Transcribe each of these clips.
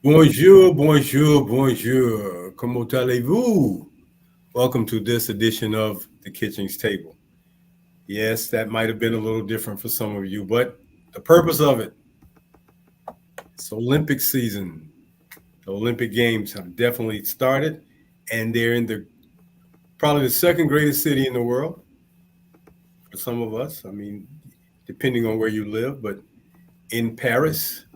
Bonjour, bonjour, bonjour. Comment allez-vous? Welcome to this edition of the Kitchings Table. Yes, that might have been a little different for some of you, but the purpose of it, it's Olympic season. The Olympic Games have definitely started, and they're in the probably the second greatest city in the world for some of us. I mean, depending on where you live, but in Paris,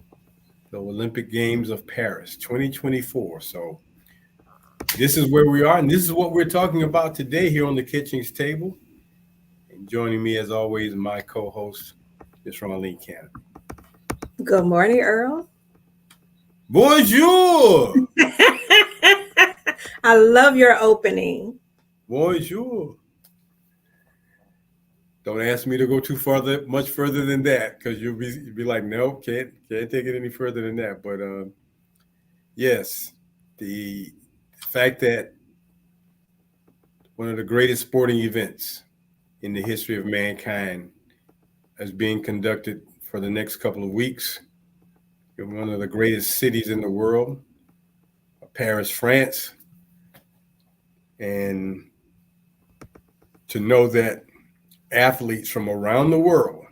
the Olympic Games of Paris 2024. So this is where we are, and this is what we're talking about today here on the Kitchings Table. And joining me, as always, my co-host, Miss Ronline Cannady. Good morning, Earl. Bonjour, I love your opening. bonjour. Don't ask me to go much further than that, because you'll be like, no, can't take it any further than that. But yes, the fact that one of the greatest sporting events in the history of mankind is being conducted for the next couple of weeks in one of the greatest cities in the world, Paris, France. And to know that athletes from around the world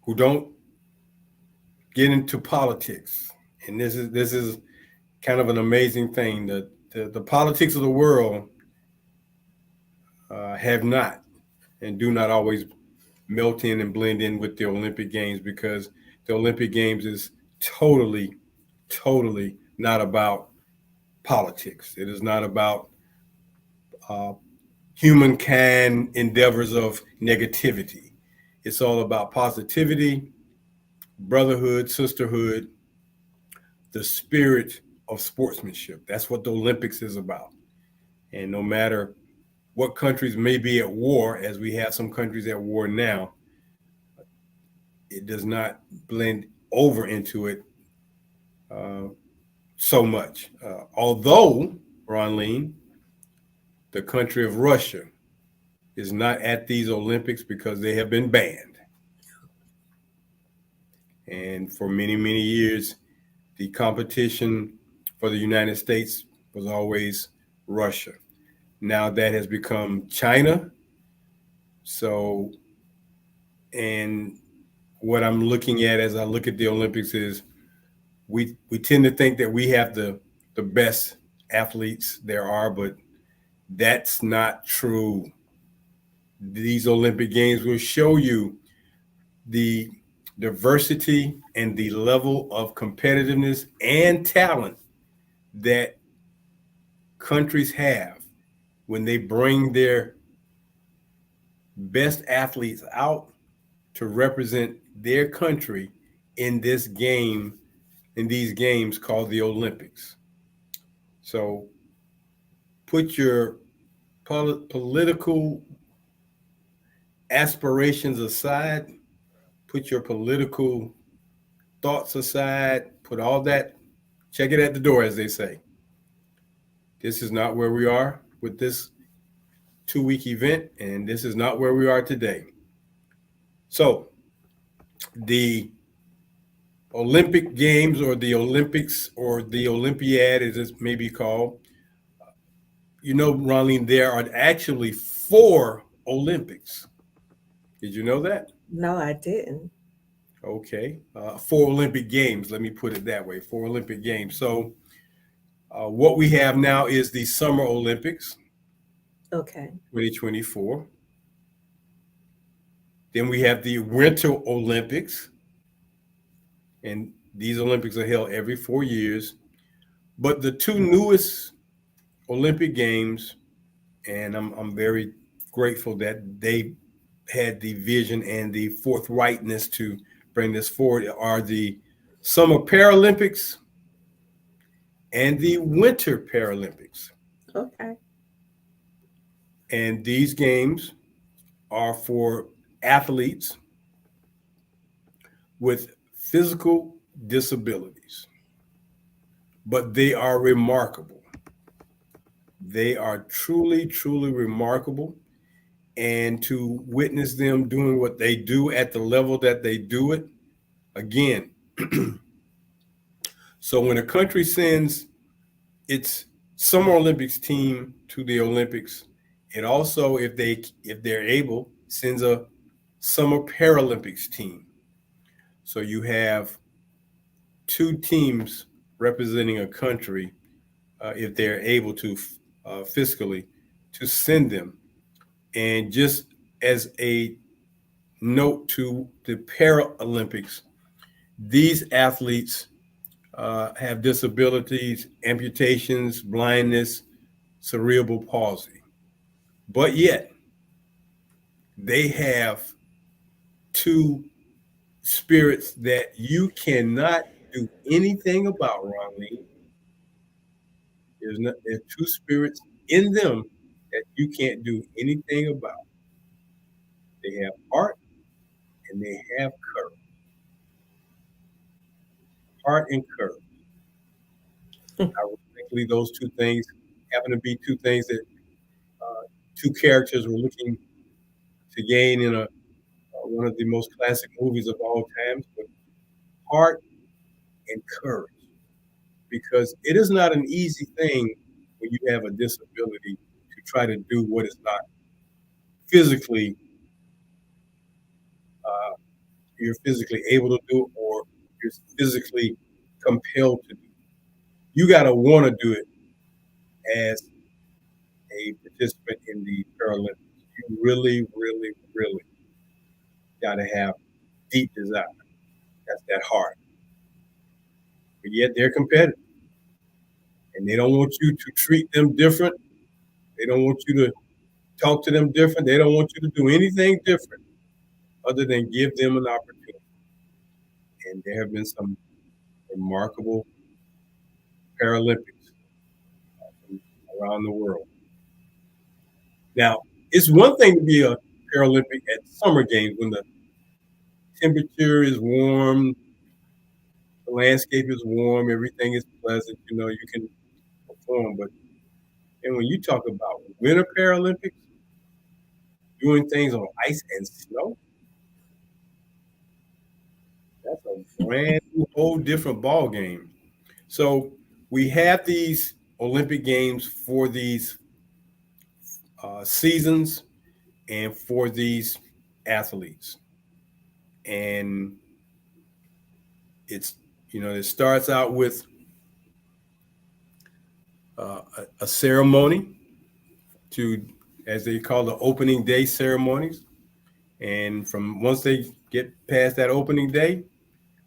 who don't get into politics, and this is kind of an amazing thing, that the politics of the world have not and do not always melt in and blend in with the Olympic Games, because the Olympic Games is totally not about politics. It is not about uh, humankind endeavors of negativity. It's all about positivity, brotherhood, sisterhood, the spirit of sportsmanship. That's what the Olympics is about. And no matter what countries may be at war, as we have some countries at war now, it does not blend over into it uh, so much. Although, Ronline, the country of Russia is not at these Olympics because they have been banned. And for many years, the competition for the United States was always Russia. Now that has become China. So, and what I'm looking at as I look at the Olympics is we tend to think that we have the best athletes there are, but that's not true. These Olympic Games will show you the diversity and the level of competitiveness and talent that countries have when they bring their best athletes out to represent their country in this game, in these games called the Olympics. So put your political aspirations aside, put your political thoughts aside, put all that, check it at the door, as they say. This is not where we are with this 2-week event, and this is not where we are today. So, the Olympic Games, or the Olympics, or the Olympiad, as it may be called, Ronline, there are actually 4 Olympics. Did you know that? No, I didn't. Okay. 4 Olympic Games, let me put it that way, 4 Olympic Games. So, what we have now is the Summer Olympics, Okay. 2024. Then we have the Winter Olympics, and these Olympics are held every 4 years. But the 2 newest Olympic Games, and I'm very grateful that they had the vision and the forthrightness to bring this forward, are the Summer Paralympics and the Winter Paralympics. Okay. And these games are for athletes with physical disabilities, but they are remarkable. They are truly remarkable. And to witness them doing what they do at the level that they do it, Again, so when a country sends its Summer Olympics team to the Olympics, it also, if they're able, sends a Summer Paralympics team. So you have two teams representing a country, if they're able to fiscally, to send them. And just as a note to the Paralympics, these athletes have disabilities, amputations, blindness, cerebral palsy. But yet, they have two spirits that you cannot do anything about, Ronline. There's two spirits in them that you can't do anything about. They have heart and they have courage. Heart and courage. Ironically, those two things happen to be two things that two characters were looking to gain in a one of the most classic movies of all times. But heart and courage, because it is not an easy thing when you have a disability to try to do what is not physically uh, you're physically able to do or you're physically compelled to do. You got to want to do it as a participant in the Paralympics. You really, really, really got to have deep desire. That's that heart. But yet they're competitive and they don't want you to treat them different. They don't want you to talk to them different. They don't want you to do anything different other than give them an opportunity. And there have been some remarkable Paralympics from around the world. Now, it's one thing to be a Paralympic at summer games when the temperature is warm, the landscape is warm, everything is pleasant, you can perform. But and when you talk about Winter Paralympics, doing things on ice and snow, that's a brand new, whole different ball game. So we have these Olympic Games for these seasons and for these athletes, and it's it starts out with a ceremony to, as they call the opening day ceremonies, and from once they get past that opening day,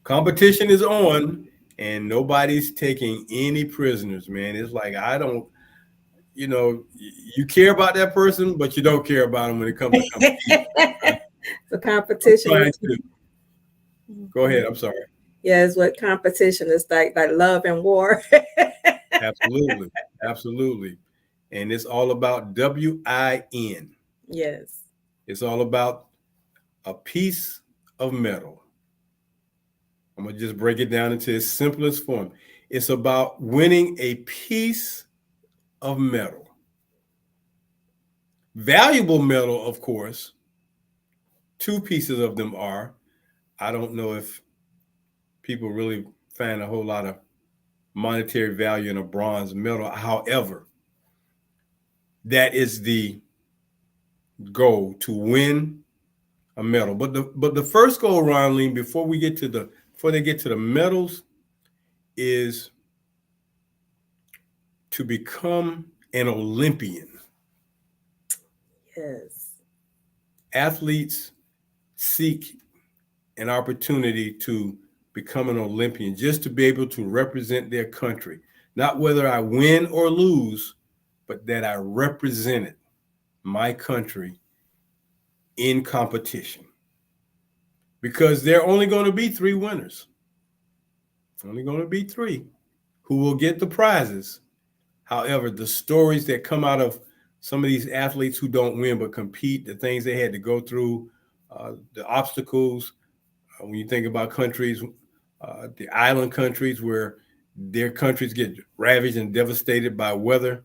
competition is on, and nobody's taking any prisoners. Man, it's like I don't. You care about that person, but you don't care about them when it comes to compete. The I'm competition trying is. to go ahead. I'm sorry. Yeah, it's what competition is like love and war. Absolutely, absolutely, and it's all about WIN. Yes. It's all about a piece of metal. I'm gonna just break it down into its simplest form. It's about winning a piece of metal. Valuable metal, of course. Two pieces of them are. I don't know if people really find a whole lot of monetary value in a bronze medal. However, that is the goal, to win a medal. But the first goal, Ronline, before they get to the medals, is to become an Olympian. Yes. Athletes seek an opportunity to become an Olympian, just to be able to represent their country. Not whether I win or lose, but that I represented my country in competition. Because there are only going to be three winners. Only going to be three who will get the prizes. However, the stories that come out of some of these athletes who don't win but compete, the things they had to go through, the obstacles, when you think about countries, the island countries where their countries get ravaged and devastated by weather,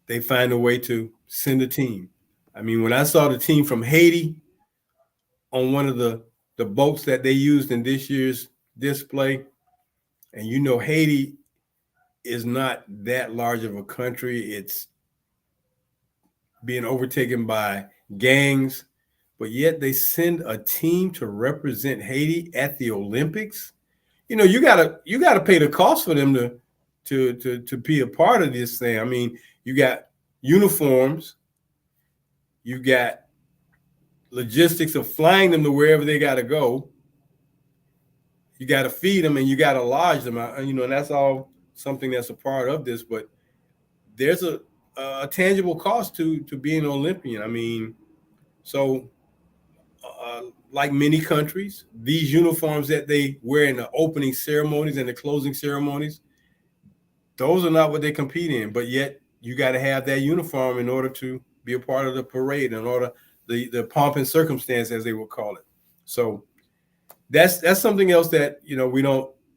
they find a way to send a team. I mean, when I saw the team from Haiti on one of the the boats that they used in this year's display, and Haiti is not that large of a country. It's being overtaken by gangs, but yet they send a team to represent Haiti at the Olympics. You gotta pay the cost for them to be a part of this thing. I mean, you got uniforms, you got logistics of flying them to wherever they got to go. You got to feed them and you got to lodge them. And that's all something that's a part of this. But there's a tangible cost to being an Olympian. I mean, so uh, like many countries, these uniforms that they wear in the opening ceremonies and the closing ceremonies, those are not what they compete in. But yet, you got to have that uniform in order to be a part of the parade, in order the pomp and circumstance, as they would call it. So that's something else that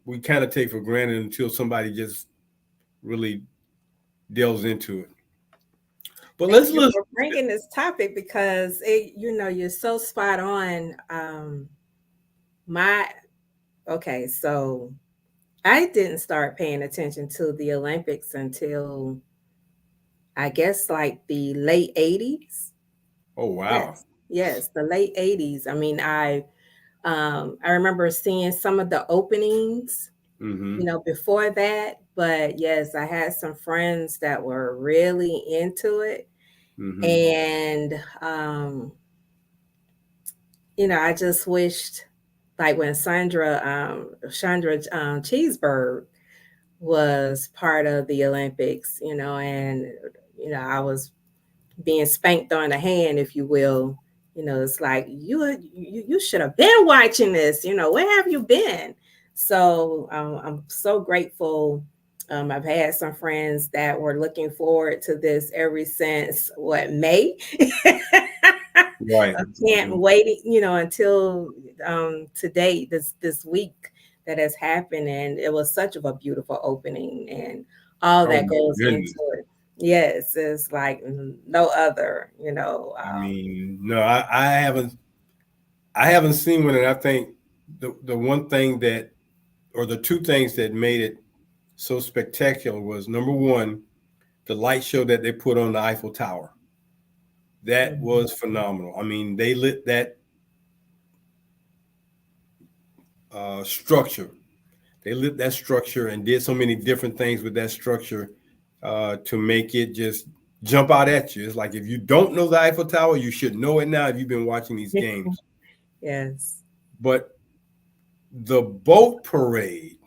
we kind of take for granted until somebody just really delves into it. But Thank let's you look. for bringing this topic because you're so spot on. My okay, so I didn't start paying attention to the Olympics until I guess like the late 80s. Oh wow. Yes. Yes, the late 80s. I mean, I remember seeing some of the openings, Mm-hmm. before that, but yes, I had some friends that were really into it. Mm-hmm. And I just wished like when Chandra Cheeseburg was part of the Olympics, and I was being spanked on the hand, if you will. It's like you should have been watching this. Where have you been? So I'm so grateful. I've had some friends that were looking forward to this ever since what May. Right. I can't wait, until today, this week that has happened, and it was such of a beautiful opening, and all Oh that my goes into goodness. it. Yes, it's like no other, I mean, no, I haven't seen one, and I think the one thing that, or the two things that made it so spectacular was, number one, the light show that they put on the Eiffel Tower. That Mhm. was phenomenal. I mean, they lit that structure. They lit that structure and did so many different things with that structure to make it just jump out at you. It's like, if you don't know the Eiffel Tower, you should know it now if you've been watching these games. Yes. But the boat parade,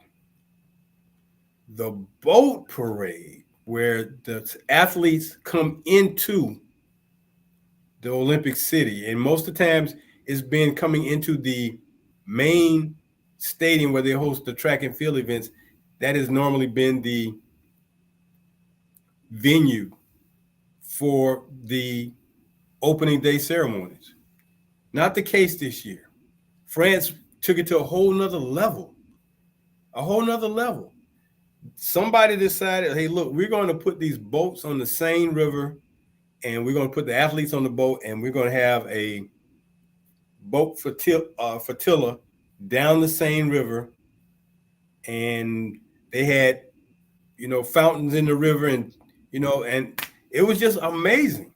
the boat parade, where the athletes come into the Olympic City, and most of the times it's been coming into the main stadium where they host the track and field events. That has normally been the venue for the opening day ceremonies. Not the case this year. France took it to a whole nother level, a whole nother level. Somebody decided, hey, look, we're going to put these boats on the Seine River, and we're going to put the athletes on the boat, and we're going to have a boat flotilla down the Seine River. And they had, fountains in the river, and it was just amazing.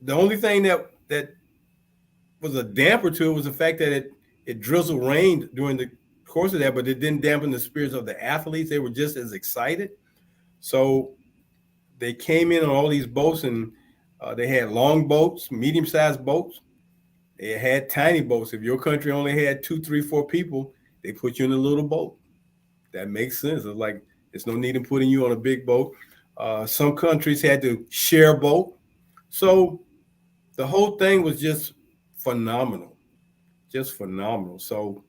The only thing that was a damper to it was the fact that it drizzled rain during the course of that, but it didn't dampen the spirits of the athletes. They were just as excited. So they came in on all these boats, and they had long boats, medium-sized boats. They had tiny boats. If your country only had 2, 3, 4 people, they put you in a little boat. That makes sense. It's like, there's no need in putting you on a big boat. Some countries had to share a boat. So the whole thing was just phenomenal, just phenomenal. So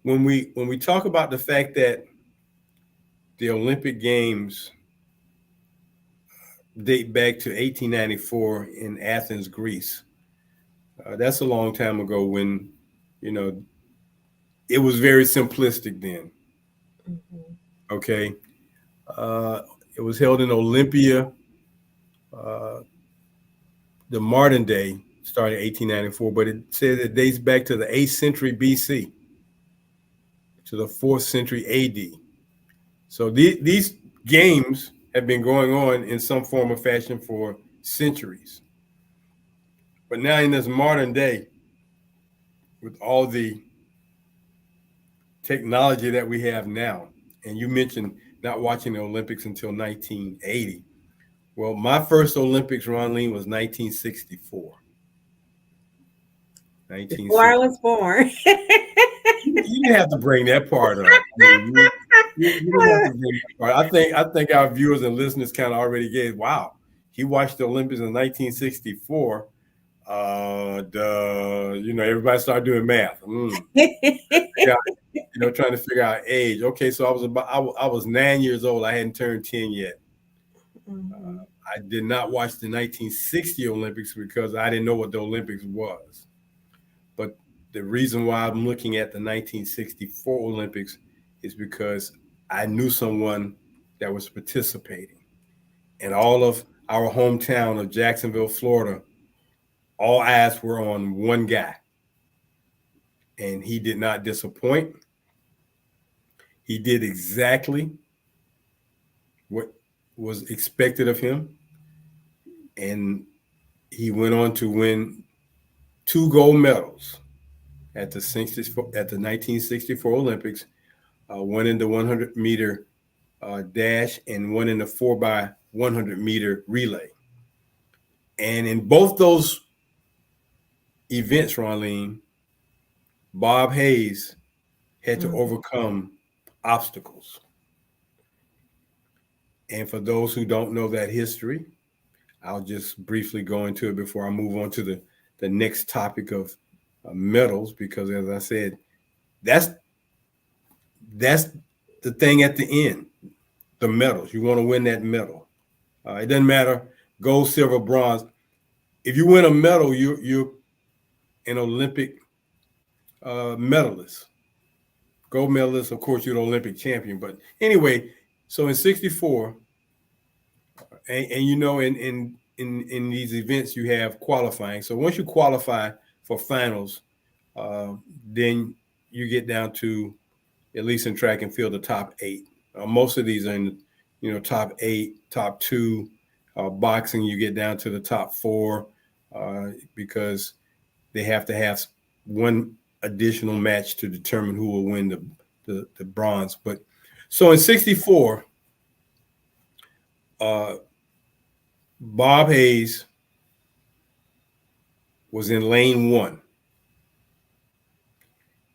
when we talk about the fact that the Olympic Games date back to 1894 in Athens, Greece, that's a long time ago, when you know it was very simplistic then. Mhm. Okay, uh, it was held in Olympia, uh, the modern day. started 1894, but it says it dates back to the 8th century BC to the 4th century AD. So these games have been going on in some form or fashion for centuries. But now in this modern day, with all the technology that we have now, and you mentioned not watching the Olympics until 1980. Well, my first Olympics, Ronline, was 1964. Before I 1960. was born. You didn't have to bring that part up. I mean, you didn't have to bring that part. I think our viewers and listeners kind of already gave. Wow, he watched the Olympics in 1964. Everybody started doing math. Yeah, trying to figure out age. Okay, so I was 9 years old. I hadn't turned 10 yet. Mhm. I did not watch the 1960 Olympics because I didn't know what the Olympics was. But the reason why I'm looking at the 1964 Olympics is because I knew someone that was participating. And all of our hometown of Jacksonville, Florida, all eyes were on one guy. And he did not disappoint. He did exactly what was expected of him. And he went on to win 2 gold medals at the 1964 Olympics, one in the 100-meter dash and one in the 4x100-meter relay. And in both those events, Ronline, Bob Hayes had to Mhm. overcome obstacles. And for those who don't know that history, I'll just briefly go into it before I move on to the next topic of medals, because as I said, that's that's the thing at the end, the medals. You want to win that medal. It doesn't matter gold, silver, bronze. If you win a medal, you're an Olympic medalist. Gold medalist, of course, you're an Olympic champion. But anyway, so in '64, and in these events you have qualifying. So once you qualify for finals, uh, then you get down to, at least in track and field, the top 8. Most of these are in, top 8, top 2. Boxing, you get down to the top 4 because they have to have one additional match to determine who will win the bronze. But so in '64, uh, Bob Hayes was in lane 1.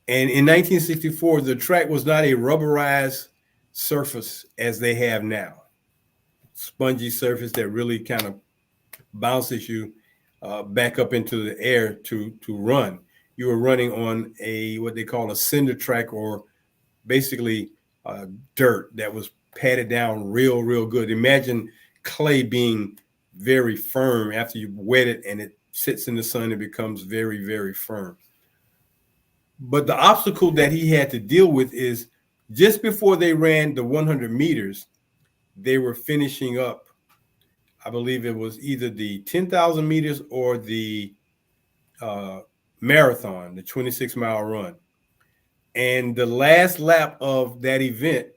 And in 1964, the track was not a rubberized surface as they have now. Spongy surface that really kind of bounces you back up into the air to run. You were running on what they call a cinder track, or basically dirt that was patted down real good. Imagine clay being very firm after you wet it and it sits in the sun and becomes very firm. But the obstacle that he had to deal with is, just before they ran the 100 meters, they were finishing up. I believe it was either the 10,000 meters or the uh, marathon, the 26-mile run. And the last lap of that event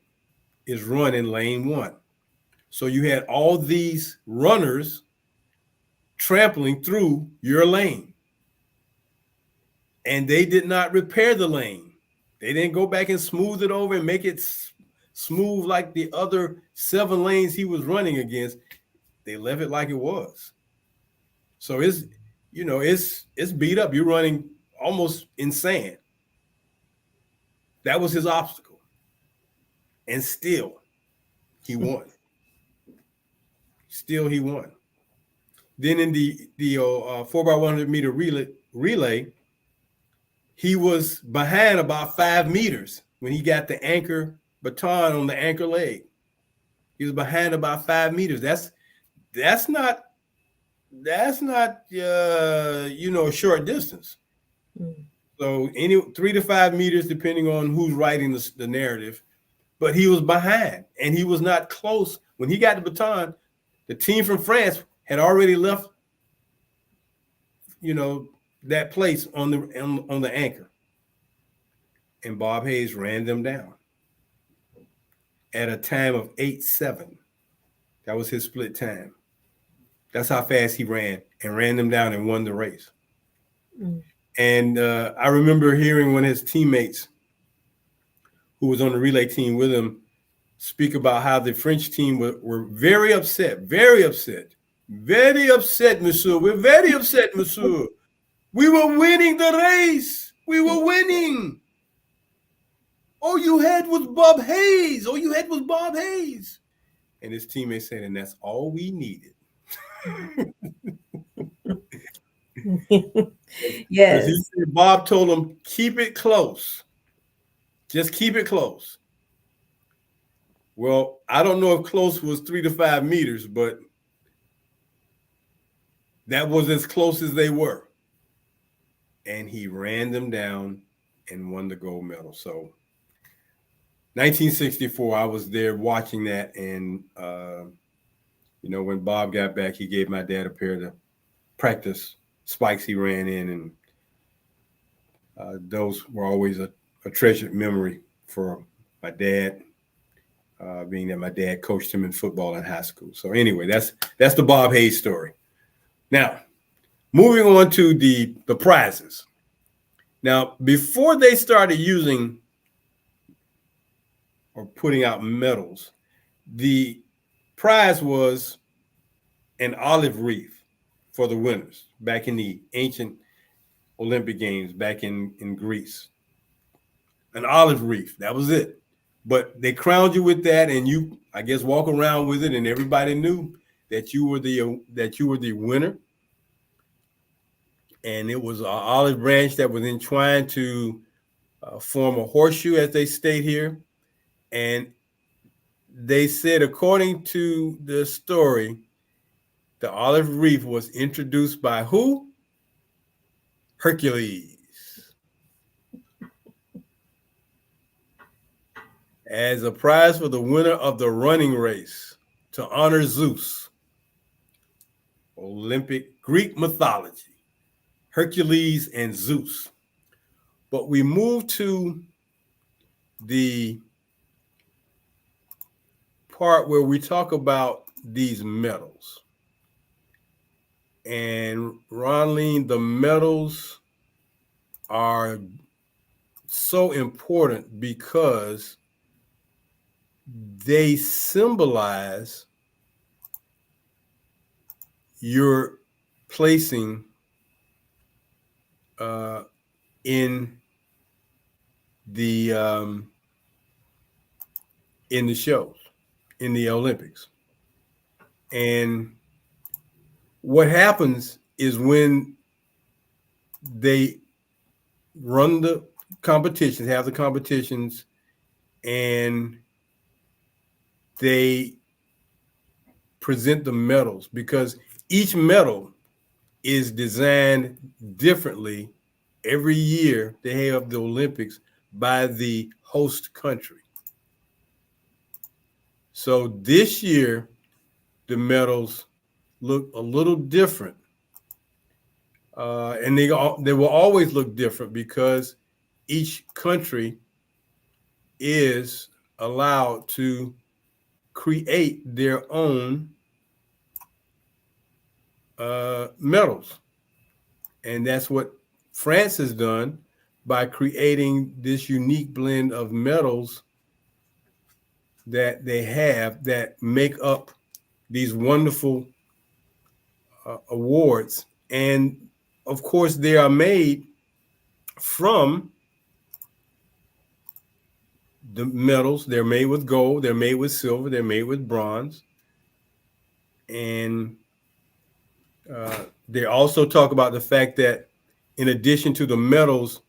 is run in lane 1. So you had all these runners trampling through your lane, and they did not repair the lane. They didn't go back and smooth it over and make it smooth like the other 7 lanes he was running against. They left it like it was. So it's beat up. You're running almost in sand. That was his obstacle, and still he won. Still he won. Then in the 4x100-meter relay, he was behind about 5 meters when he got the anchor baton on the anchor leg. He was behind about 5 meters. That's not a short distance. Mm. So 3 to 5 meters, depending on who's writing the narrative. But he was behind, and he was not close. When he got the baton, the team from France had already left you know, that place on the anchor, and Bob Hayes ran them down at a time of 8:7. That was his split time. That's how fast he ran and ran them down and won the race. Mm. And I remember hearing one of his teammates who was on the relay team with him speak about how the French team were very upset, very upset, very upset, monsieur. We're very upset, monsieur. We were winning the race. We were winning. All you had was Bob Hayes. All you had was Bob Hayes. And his teammates said, and that's all we needed. Because he Yes. said Bob told him, keep it close. Just keep it close. Well, I don't know if close was 3 to 5 meters, but that was as close as they were. And he ran them down and won the gold medal. So 1964, I was there watching that. And, when Bob got back, he gave my dad a pair of the practice spikes he ran in. And those were always a treasured memory for my dad, being that my dad coached him in football in high school. So anyway, that's the Bob Hayes story. Now, moving on to the prizes. Now, before they started using or putting out medals, the prize was an olive wreath for the winners back in the ancient Olympic Games back in Greece. An olive wreath, that was it. But they crowned you with that, and you, I guess, walk around with it, and everybody knew that you were the winner. And it was an olive branch that was entwined to form a horseshoe, as they state here. And they said, according to the story, the olive wreath was introduced by who? Hercules, as a prize for the winner of the running race to honor Zeus. Olympic Greek mythology, Hercules and Zeus. But we move to the part where we talk about these medals. And Ronline, the medals are so important because they symbolize your placing in the shows, in the Olympics. And what happens is when they run the competitions, have the competitions, and they present the medals, because each medal is designed differently every year they have the Olympics by the host country. So this year, the medals look a little different. And they will always look different because each country is allowed to create their own medals. And that's what France has done by creating this unique blend of medals that they have that make up these wonderful awards. And of course, they are made from the metals. They're made with gold, they're made with silver, they're made with bronze. And they also talk about the fact that in addition to the medals,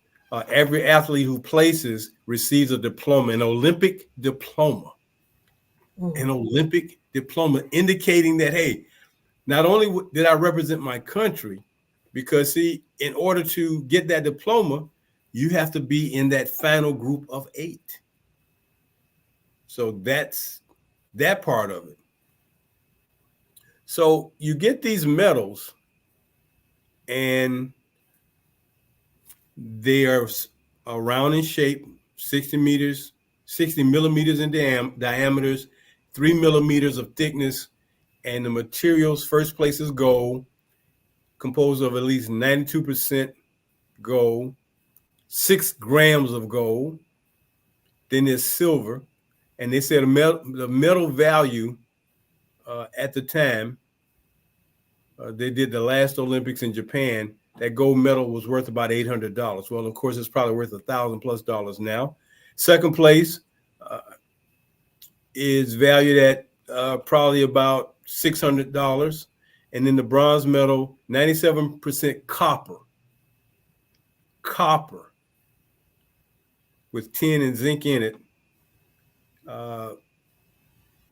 every athlete who places receives a diploma, an Olympic diploma. An Olympic diploma, indicating that, hey, not only did I represent my country, because see, in order to get that diploma, you have to be in that final group of 8. So that's that part of it. So you get these medals, and they are around in shape, 60 meters, 60 millimeters in diameters, 3 millimeters of thickness, and the materials first place is gold, composed of at least 92% gold, 6 grams of gold. Then there's silver, and they said the metal value at the time they did the last Olympics in Japan. That gold medal was worth about $800. Well, of course, it's probably worth $1,000+ now. Second place uh, is valued at probably about $600, and then the bronze medal, 97% copper, copper with tin and zinc in it. Uh,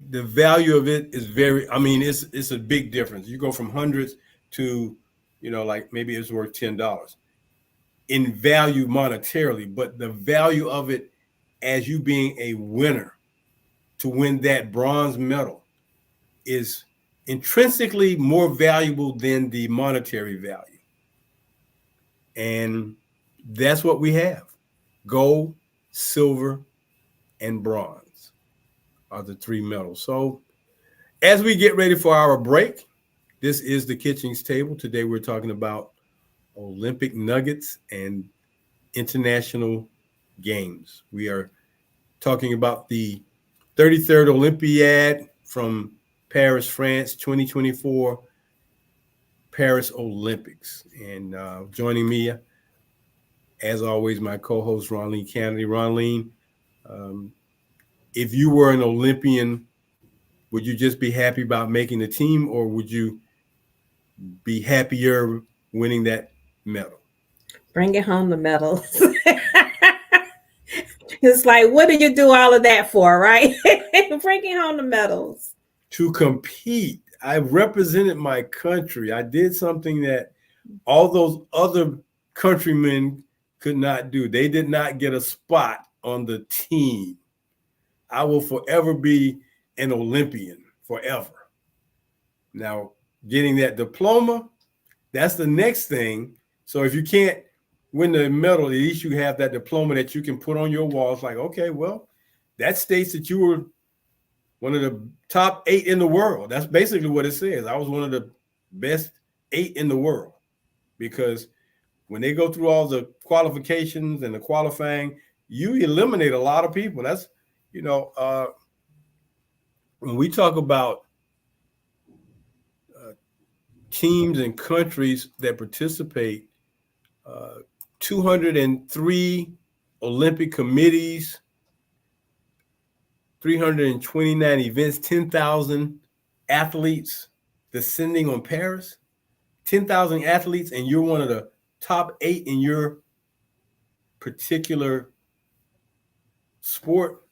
the value of it is very. I mean, it's a big difference. You go from hundreds to, like maybe it's worth $10 in value monetarily, but the value of it as you being a winner to win that bronze medal is intrinsically more valuable than the monetary value. And that's what we have. Gold, silver, and bronze are the three medals. So as we get ready for our break, this is the Kitchings Table. Today we're talking about Olympic nuggets and international games. We are talking about the 33rd Olympiad from Paris, France, 2024 Paris Olympics. And joining me, as always, my co-host, Ronline Cannady. Ronline, um, if you were an Olympian, would you just be happy about making the team, or would you be happier winning that medal? Bringing home the medals. It's like, what do you do all of that for, right? Bringing home the medals. To compete. I represented my country. I did something that all those other countrymen could not do. They did not get a spot on the team. I will forever be an Olympian, forever. Now, getting that diploma, that's the next thing. So if you can't win the medal, at least you have that diploma that you can put on your wall. It's like, okay, well, that states that you were one of the top 8 in the world. That's basically what it says. I was one of the best 8 in the world, because when they go through all the qualifications and the qualifying, you eliminate a lot of people. That's, you know, uh, when we talk about uh, teams and countries that participate, uh, 203 Olympic committees, 329 events, 10,000 athletes descending on Paris, 10,000 athletes, and you're one of the top 8 in your particular sport,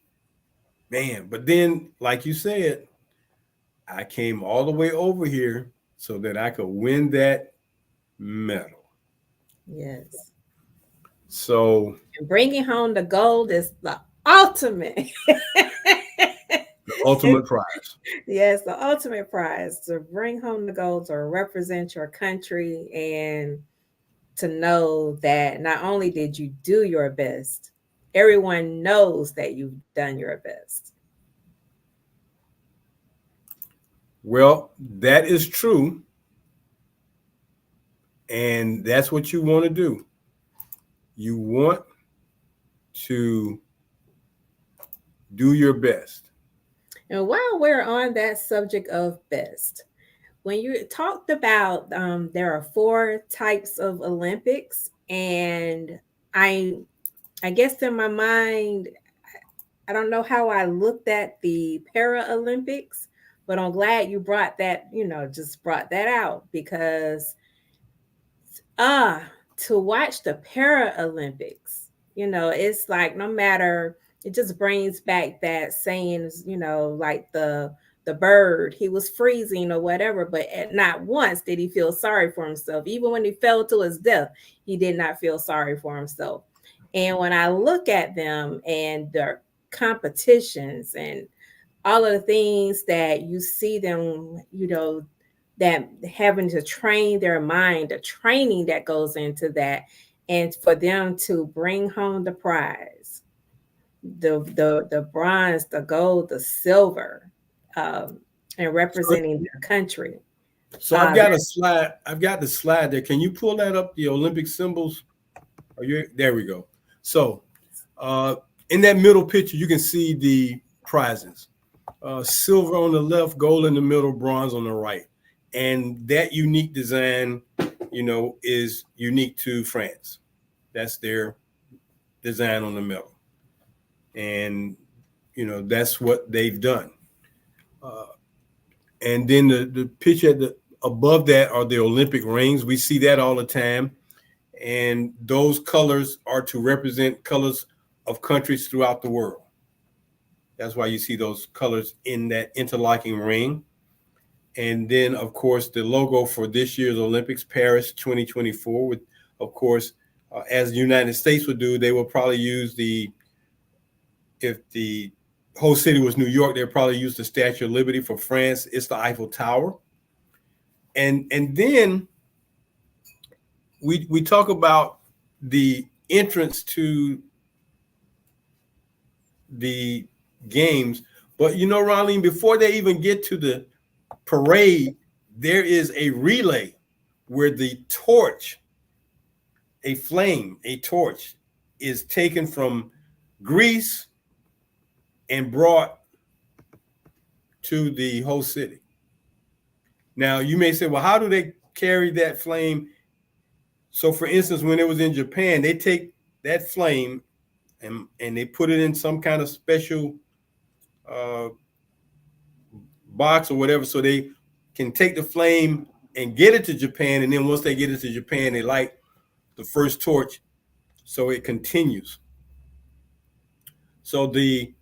man. But then, like you said, I came all the way over here so that I could win that medal. Yes. So And bringing home the gold is the ultimate. the ultimate prize. Yes, the ultimate prize to bring home the gold or represent your country, and to know that not only did you do your best, everyone knows that you've done your best. Well, that is true. And that's what you want to do. You want to do your best. And while we're on that subject of best, when you talked about there are four types of Olympics, and I I guess in my mind, I don't know how I looked at the Paralympics, but I'm glad you brought that, just brought that out, because ah, to watch the Paralympics, it's like no matter, it just brings back that saying, like the bird, he was freezing or whatever, but not once did he feel sorry for himself. Even when he fell to his death, he did not feel sorry for himself. And when I look at them and their competitions and all of the things that you see them, that having to train their mind, the training that goes into that, and for them to bring home the prize, the bronze, the gold, the silver, um, and So, representing their country. so I've got a That slide. I've got the slide there. Can you pull that up? The Olympic symbols. Are you there? We go. So, uh, in that middle picture, you can see the prizes. Silver on the left, gold in the middle, bronze on the right. And that unique design, is unique to France. That's their design on the medal. And, that's what they've done. Uh, and then the picture above that are the Olympic rings. We see that all the time. And those colors are to represent colors of countries throughout the world. That's why you see those colors in that interlocking ring. And then, of course, the logo for this year's Olympics, Paris 2024, with, of course, as the United States would do, they will probably use if the whole city was New York, they'll probably use the Statue of Liberty. For France, it's the Eiffel Tower. And then we talk about the entrance to the games. But, Ronline, before they even get to the parade, there is a relay where the torch, a flame, a torch, is taken from Greece and brought to the host city. Now, you may say, well, how do they carry that flame? So, for instance, when it was in Japan, they take that flame and they put it in some kind of special uh, box or whatever, so they can take the flame and get it to Japan. And then once they get it to Japan, they light the first torch, so it continues. So the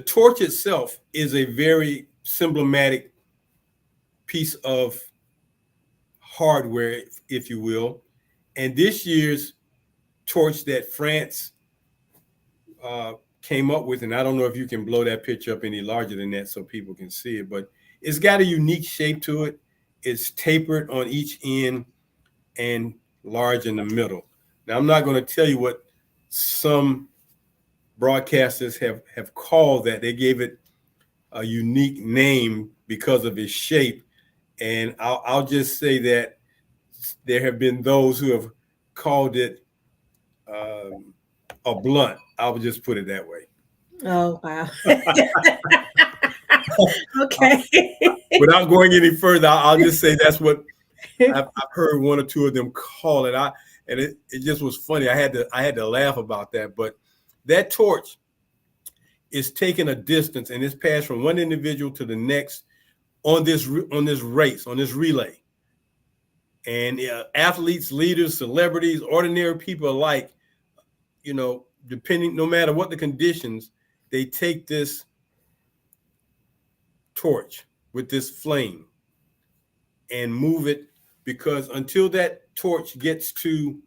torch itself is a very symbolic piece of hardware, if you will. And this year's torch that France uh, came up with, and I don't know if you can blow that picture up any larger than that so people can see it, but it's got a unique shape to it. It's tapered on each end and large in the middle. Now, I'm not going to tell you what some broadcasters have called that. They gave it a unique name because of its shape. And I'll just say that there have been those who have called it a blunt. I would just put it that way. oh wow. Okay. Without going any further, I'll just say that's what I've heard one or two of them call it. And it just was funny. I had to laugh about that. But that torch is taking a distance and it's passed from one individual to the next on this race, on this relay. And athletes, leaders, celebrities, ordinary people alike, depending, no matter what the conditions, they take this torch with this flame and move it, because until that torch gets to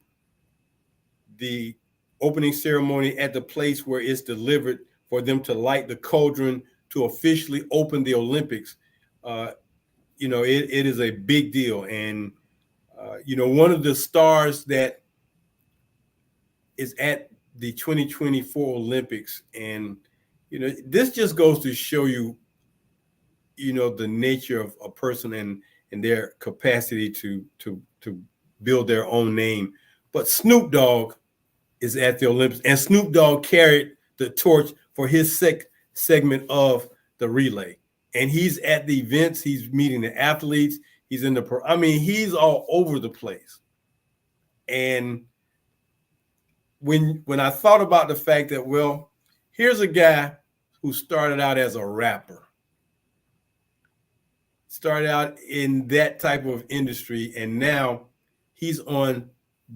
the opening ceremony at the place where it's delivered for them to light the cauldron to officially open the Olympics, it is a big deal. And, one of the stars that is at the 2024 Olympics, and, this just goes to show you, the nature of a person and their capacity to build their own name. But Snoop Dogg is at the Olympics, and Snoop Dogg carried the torch for his segment of the relay. And he's at the events, he's meeting the athletes, he's he's all over the place. And when I thought about the fact that, well, here's a guy who started out as a rapper, started out in that type of industry, and now he's on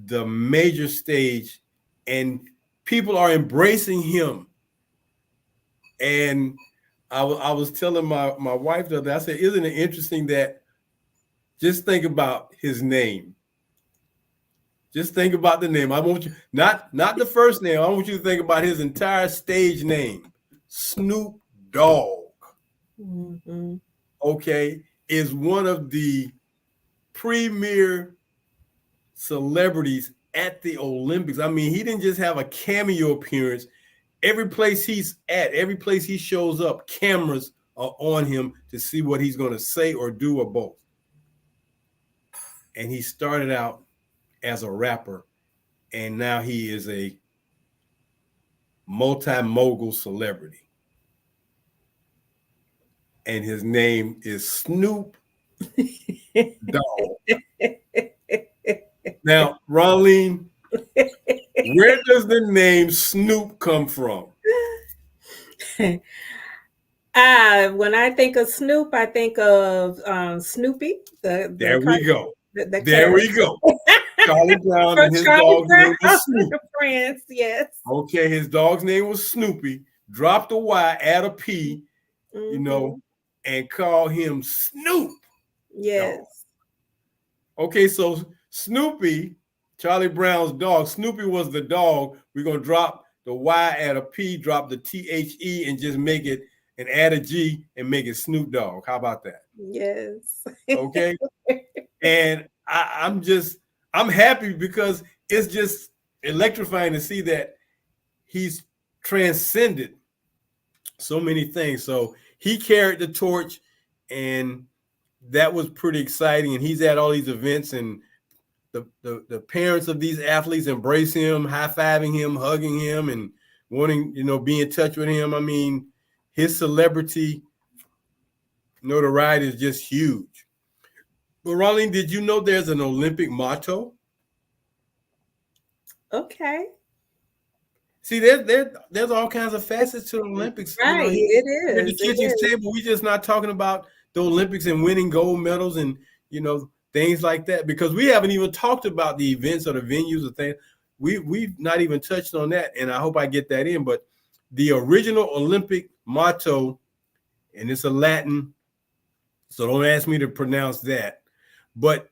the major stage and people are embracing him. And I was telling my wife the other day, I said, isn't it interesting that, just think about his name. Just think about the name. I want you, not the first name, I want you to think about his entire stage name, Snoop Dogg. Mm-hmm. Okay. is one of the premier celebrities at the Olympics. I mean, he didn't just have a cameo appearance. Every place he's at, every place he shows up, cameras are on him to see what he's going to say or do or both. And he started out as a rapper, and now he is a multi-mogul celebrity. And his name is Snoop Dogg. Now, Ronline, where does the name Snoop come from? When I think of Snoop, I think of Snoopy, There we go. the There character we go. Charlie Brown from and his Charlie dog's Brown name was and Snoop. the Friends. Yes. Okay, his dog's name was Snoopy. Drop the Y, add a P, Mm-hmm. and call him Snoop Dogg. Yes. Okay, so Snoopy, Charlie Brown's dog, Snoopy was the dog. We're going to drop the Y, add a P, drop the THE, and just make it, and add a G and make it Snoop Dogg. How about that? Yes. Okay. And I'm happy because it's just electrifying to see that he's transcended so many things. So he carried the torch, and that was pretty exciting. And he's at all these events, and the parents of these athletes embrace him, high-fiving him, hugging him, and wanting, be in touch with him. I mean, his celebrity notoriety is just huge. But Ronline, did you know there's an Olympic motto? Okay. See, there's all kinds of facets to the Olympics. Right. Here It at the is. It Kitchings is. Table, we're just not talking about the Olympics and winning gold medals and things like that, because we haven't even talked about the events or the venues or things. We've not even touched on that, and I hope I get that in. But the original Olympic motto, and it's a Latin, so don't ask me to pronounce that. But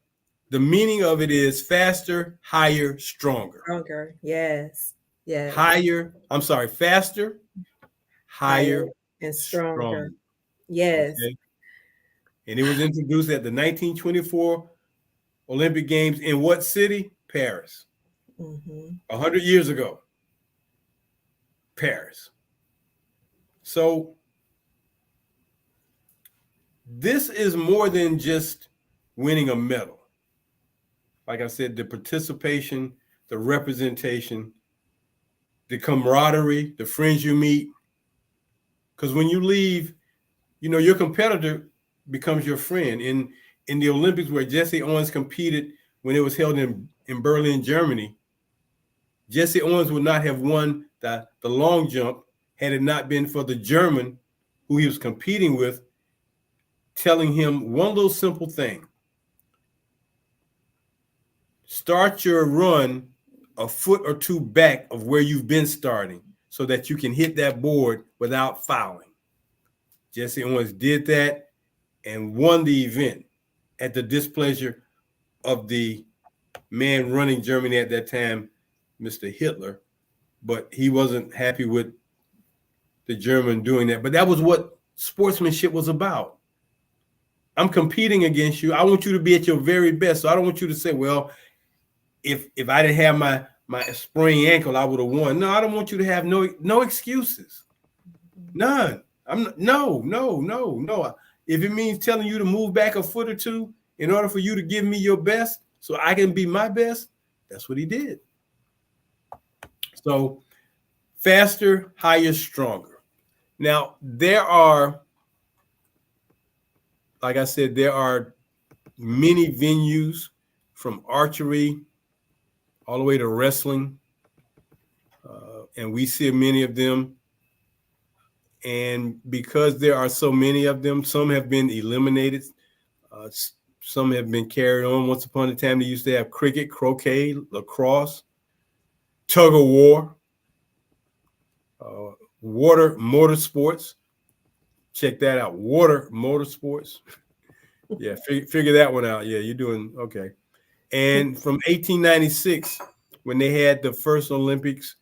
the meaning of it is faster, higher, stronger. Stronger. Yes. Yes. Faster, higher, and stronger. stronger. Yes. Okay? And it was introduced at the 1924 Olympic Games in what city? Paris. 100 years ago. Paris. So this is more than just winning a medal. Like I said, the participation, the representation, the camaraderie, the friends you meet. Because when you leave, your competitor becomes your friend. In the Olympics, where Jesse Owens competed when it was held in Berlin, Germany, Jesse Owens would not have won the long jump had it not been for the German who he was competing with telling him one little simple thing: start your run a foot or two back of where you've been starting so that you can hit that board without fouling. Jesse Owens did that and won the event at the displeasure of the man running Germany at that time, Mr. Hitler. But he wasn't happy with the German doing that. But that was what sportsmanship was about. I'm competing against you. I want you to be at your very best. So I don't want you to say, well, if I didn't have my sprained ankle, I would have won. No, I don't want you to have no excuses. None. No. If it means telling you to move back a foot or two in order for you to give me your best so I can be my best, that's what he did. So faster, higher, stronger. Now, like I said, there are many venues from archery all the way to wrestling, and we see many of them. And because there are so many of them, some have been eliminated. Some have been carried on. Once upon a time, they used to have cricket, croquet, lacrosse, tug of war, water motorsports. Check that out, water motorsports. Yeah, figure that one out. Yeah, you're doing okay. And from 1896, when they had the first Olympics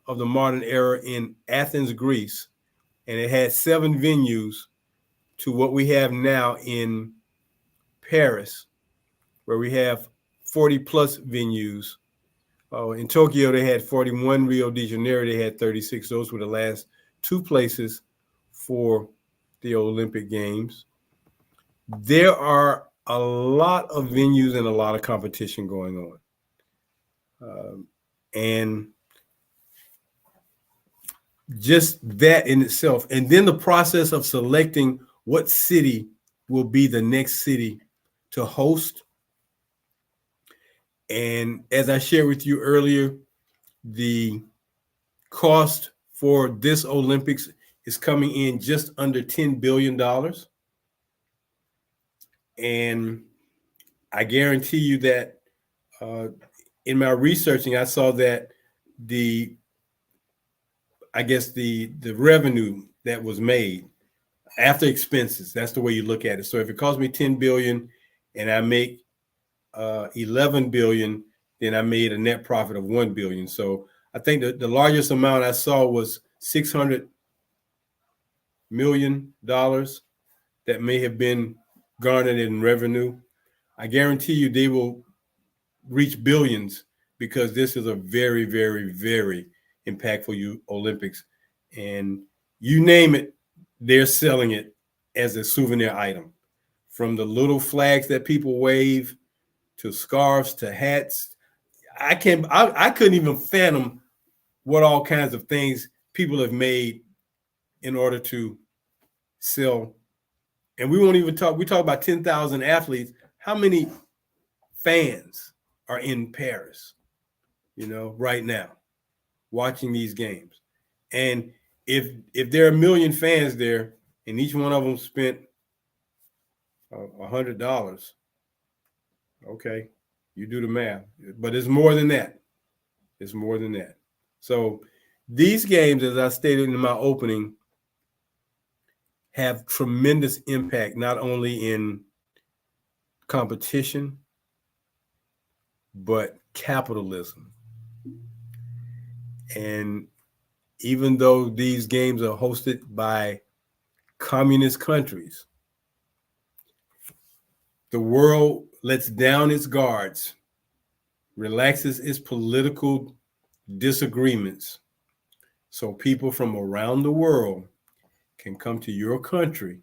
of the modern era in Athens, Greece, and it had 7 venues to what we have now in Paris, where we have 40 plus venues. In Tokyo, they had 41. Rio de Janeiro, they had 36. Those were the last two places for the Olympic Games. There are a lot of venues and a lot of competition going on. And just that in itself. And then the process of selecting what city will be the next city to host. And as I shared with you earlier, the cost for this Olympics is coming in just under $10 billion. And I guarantee you that uh, in my researching, I saw that the, I guess the revenue that was made after expenses, that's the way you look at it. So if it costs me 10 billion and I make 11 billion, then I made a net profit of 1 billion. So I think the largest amount I saw was $600 million that may have been garnered in revenue. I guarantee you they will reach billions because this is a very, very, very impactful Olympics. And you name it, they're selling it as a souvenir item. From the little flags that people wave to scarves to hats. I couldn't even fathom what all kinds of things people have made in order to sell. And we won't even talk, we talk about 10,000 athletes. How many fans are in Paris, right now, watching these games? And if there are a million fans there and each one of them spent $100, okay, you do the math. But it's more than that. It's more than that. So these games, as I stated in my opening, have tremendous impact, not only in competition, but capitalism. And even though these games are hosted by communist countries, the world lets down its guards, relaxes its political disagreements, so people from around the world can come to your country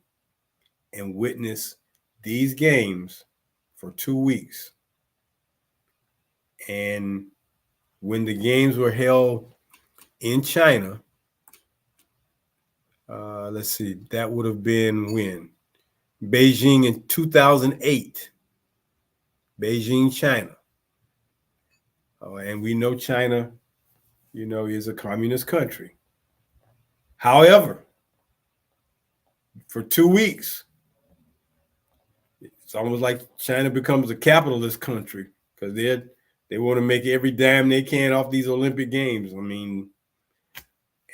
and witness these games for 2 weeks. And when the games were held in China, let's see, that would have been when? Beijing in 2008. Beijing, China. And we know China, is a communist country. However, for 2 weeks, it's almost like China becomes a capitalist country because they want to make every dime they can off these Olympic Games. I mean,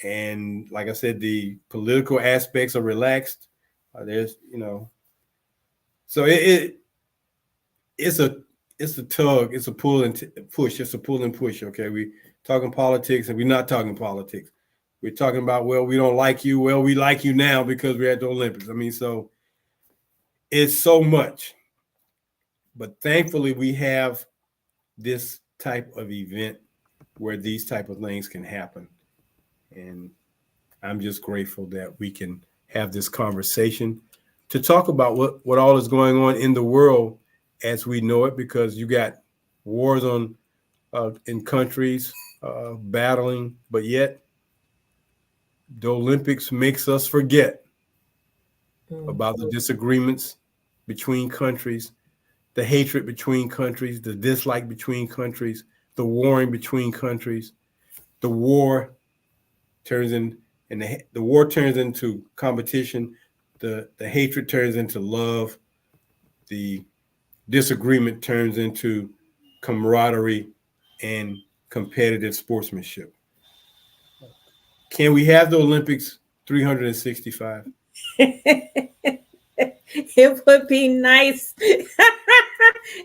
and like I said, the political aspects are relaxed. There's, so it's a it's a tug, it's a pull and push, it's a pull and push. Okay, we talking politics and we're not talking politics. We're talking about, well, we don't like you. Well, we like you now because we're at the Olympics. I mean, so it's so much. But thankfully, we have this type of event where these type of things can happen. And I'm just grateful that we can have this conversation to talk about what all is going on in the world as we know it, because you got wars on in countries battling, but yet the Olympics makes us forget about the disagreements between countries, the hatred between countries, the dislike between countries, the warring between countries. The war turns in, and the war turns into competition. The hatred turns into love. The disagreement turns into camaraderie and competitive sportsmanship. Can we have the Olympics 365? It would be nice. It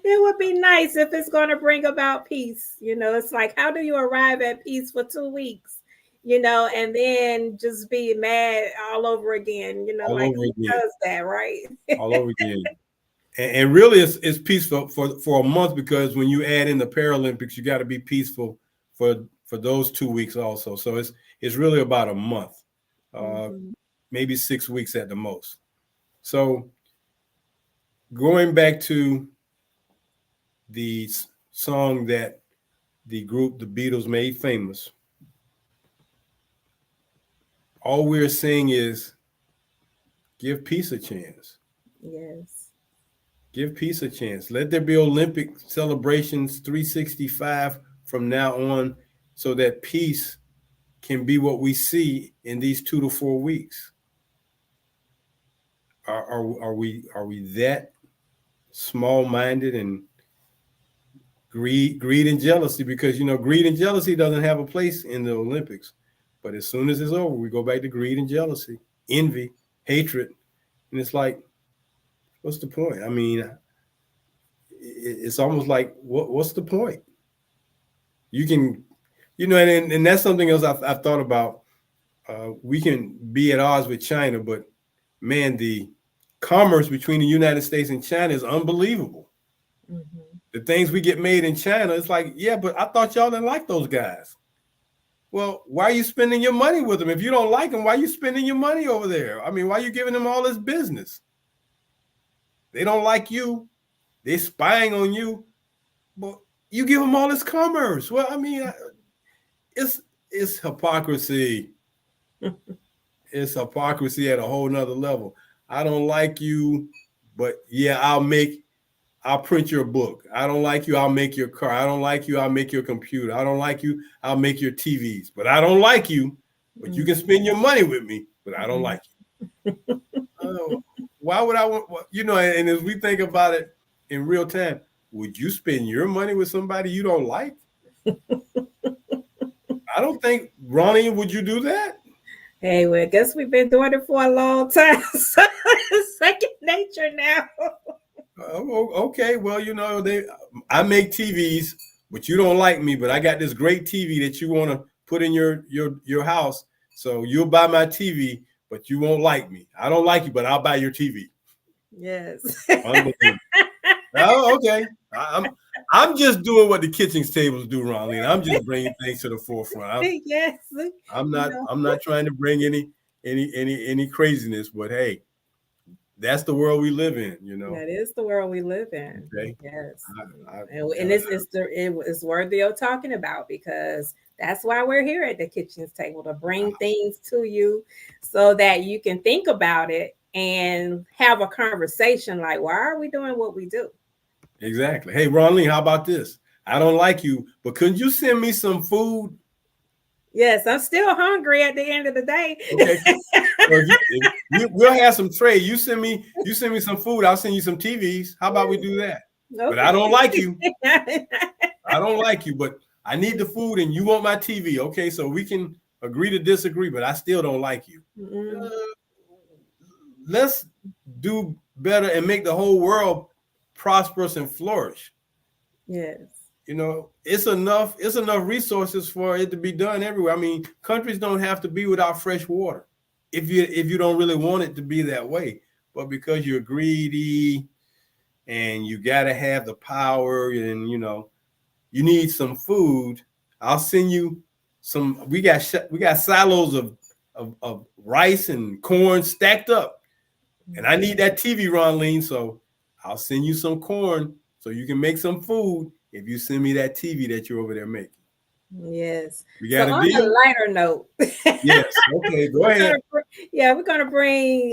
would be nice if it's going to bring about peace. It's like, how do you arrive at peace for 2 weeks? And then just be mad all over again. All Like, over who again. does that, right? All over again. And really it's peaceful for a month, because when you add in the Paralympics, you got to be peaceful for those 2 weeks also. So it's really about a month, uh, Mm-hmm. maybe 6 weeks at the most. So going back to the song that the group the Beatles made famous, all we're saying is give peace a chance. Yes. Give peace a chance. Let there be Olympic celebrations 365 from now on, so that peace can be what we see in these 2 to 4 weeks. Are we that small minded and greed and jealousy? Because greed and jealousy doesn't have a place in the Olympics. But as soon as it's over, we go back to greed and jealousy, envy, hatred, and it's like, what's the point? I mean, it's almost like what's the point? You can, and that's something else I've thought about. We can be at odds with China, but man, the commerce between the United States and China is unbelievable. Mm-hmm. The things we get made in China, it's like, yeah, but I thought y'all didn't like those guys. Well, why are you spending your money with them? If you don't like them, why are you spending your money over there? I mean, why are you giving them all this business? They don't like you. They're spying on you, but you give them all this commerce. Well, I mean, it's it's hypocrisy. It's hypocrisy at a whole nother level. I don't like you, but yeah, I'll print your book. I don't like you, I'll make your car. I don't like you, I'll make your computer. I don't like you, I'll make your TVs. But I don't like you, but you can spend your money with me, but I don't Mm-hmm. like you. Why would I want, and as we think about it in real time, would you spend your money with somebody you don't like? I don't think, Ronnie, would you do that? Hey, well, I guess we've been doing it for a long time. So it's second nature now. Okay, well, I make TVs, but you don't like me. But I got this great TV that you want to put in your house, so you'll buy my TV, but you won't like me. I don't like you, but I'll buy your TV. Yes. Unbelievable. Oh, okay. I'm just doing what the Kitchings Tables do, Ronline. I'm just bringing things to the forefront. Yes. I'm You not know, I'm not trying to bring any craziness, but hey, that's the world we live in. that is the world we live in. Okay. Yes. I, And it's worthy of talking about because that's why we're here at the Kitchens Table to bring things to you so that you can think about it and have a conversation like, why are we doing what we do? Exactly. Hey, Ronline, how about this? I don't like you, but couldn't you send me some food? Yes, I'm still hungry at the end of the day. Okay. Well, we'll have some trade. You send me some food. I'll send you some TVs. How about we do that? But I Okay. don't like you. I don't like you, but I need the food and you want my TV. Okay, so we can agree to disagree, but I still don't like you. Mm-mm. Let's do better and make the whole world prosperous and flourish. Yes. It's enough resources for it to be done everywhere. I mean, countries don't have to be without fresh water if you don't really want it to be that way. But because you're greedy and you got to have the power, and you need some food, I'll send you some. We got silos of rice and corn stacked up, and I need that TV, Ronline. So I'll send you some corn so you can make some food if you send me that TV that you're over there making. Yes. We So got a on a deal? lighter note, Yes. Okay, go we're ahead. gonna we're gonna bring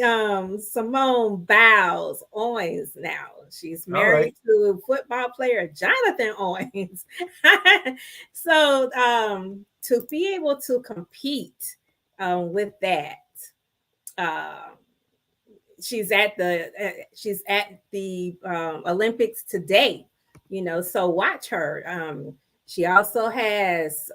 Simone Biles Owens now. She's All right. married to football player Jonathan Owens. So to be able to compete with that, uh, she's at the Olympics today. So watch her. She also has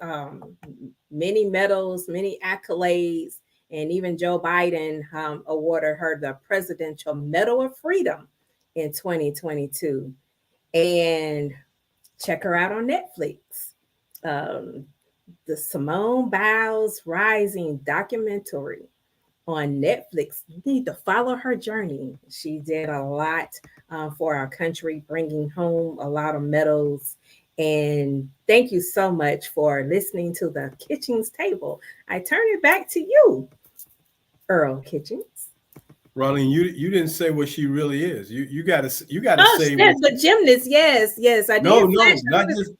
many medals, many accolades, and even Joe Biden awarded her the Presidential Medal of Freedom in 2022. And check her out on Netflix. Um, the Simone Biles Rising documentary on Netflix. You need to follow her journey. She did a lot for our country, bringing home a lot of medals. And thank you so much for listening to the Kitchings Table. I turn it back to you, Earl Kitchings. Ronline, you didn't say what she really is. You gotta Oh, say yes, what. the gymnast. Yes, yes, I did No, flash no, not her. just.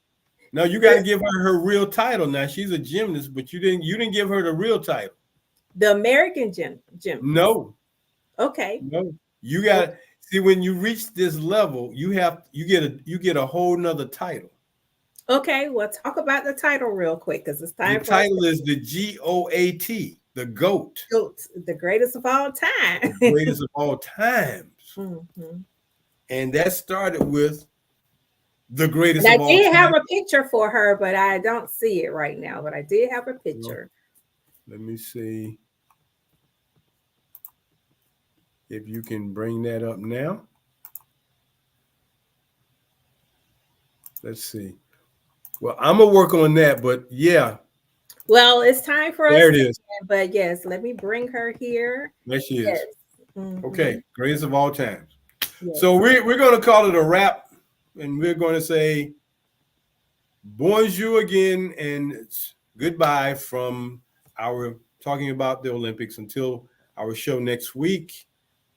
No, you got to give her real title. Now she's a gymnast, but you didn't give her the real title. The American gymnast. No, Okay. no. You got to see when you reach this level, you get a whole nother title. Okay, well, talk about the title real quick because it's The time for us to title is the GOAT, the GOAT, go to the greatest of all time. the greatest of all times. Mhm. And that started with the And greatest I of all did have time. a picture for her, but I don't see it right now. But I did have a Well, picture. let me see if you can bring that up now. Let's see. Well, I'm gonna work on that, but yeah, Well, it's time for us there it to is. end, but yes, let me bring her here. There she is. Yes. Hmm. Okay, greatest of all times. So Yes. we're going to call it a wrap, and we're going to say bonjour again and goodbye from our talking about the Olympics until our show next week,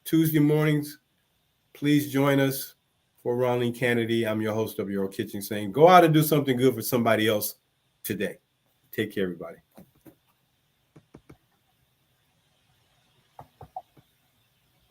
Tuesday mornings. Please join us for Ronline Cannady. I'm your host of Your Kitchen saying, go out and do something good for somebody else today. Take care, everybody.